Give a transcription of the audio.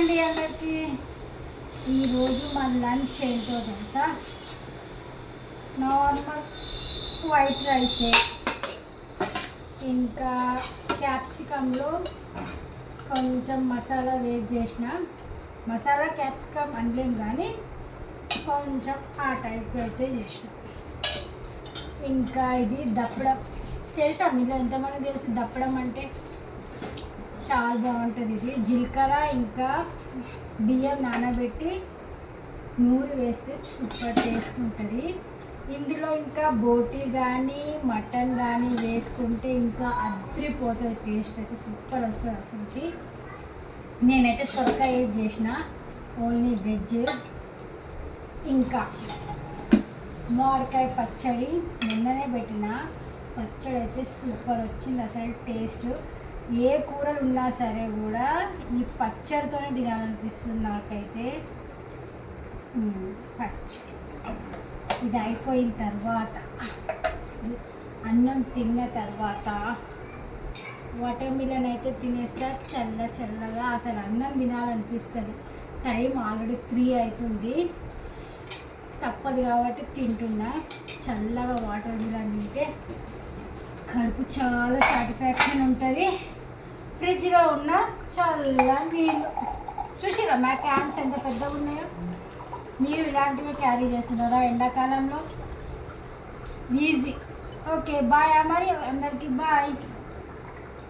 అండి అందరికి. ఈరోజు మన లంచ్ ఏంటో తెలుసా? నార్మల్ వైట్ రైసే, ఇంకా క్యాప్సికంలో కొంచెం మసాలా వేస్ట్ చేసిన. మసాలా క్యాప్సికమ్ అనలేం కానీ కొంచెం ఆ టైప్ అయితే చేసిన. ఇంకా ఇది దప్పడం తెలుసా మీలో ఎంతమంది తెలుసు? దప్పడం అంటే చాలా బాగుంటుంది. ఇది జీలకర్ర ఇంకా బియ్యం నానబెట్టి నూనె వేస్తే సూపర్ టేస్ట్ ఉంటుంది. ఇందులో ఇంకా బోటి కానీ మటన్ కానీ వేసుకుంటే ఇంకా అద్రిపోతుంది. టేస్ట్ అయితే సూపర్ వస్తుంది అసలుకి. నేనైతే సొరకాయ చేసిన, ఓన్లీ వెజ్. ఇంకా మామిడికాయ పచ్చడి నిన్ననే పెట్టిన. పచ్చడి అయితే సూపర్ వచ్చింది అసలు టేస్ట్. ఏ కూరలు ఉన్నా సరే కూడా ఈ పచ్చడితోనే తినాలనిపిస్తుంది నాకైతే. పచ్చడి ఇది అయిపోయిన తర్వాత, అన్నం తిన్న తర్వాత వాటర్ మిలన్ అయితే తినేస్తా చల్లగా. అసలు అన్నం తినాలనిపిస్తుంది. టైం ఆల్రెడీ 3 అవుతుంది, తప్పదు కాబట్టి తింటున్నా. చల్లగా వాటర్ మిలన్ తింటే కడుపు చాలా సాటిస్ఫాక్షన్ ఉంటుంది. ఫ్రిడ్జ్లో ఉన్న చల్ల నీళ్ళు చూసిరా మా క్యాన్స్ ఎంత పెద్దగా ఉన్నాయో. మీరు ఇలాంటివి క్యారీ చేస్తున్నారా ఎండాకాలంలో? ఈజీ. Okay bye. మరి అందరికీ బాయ్.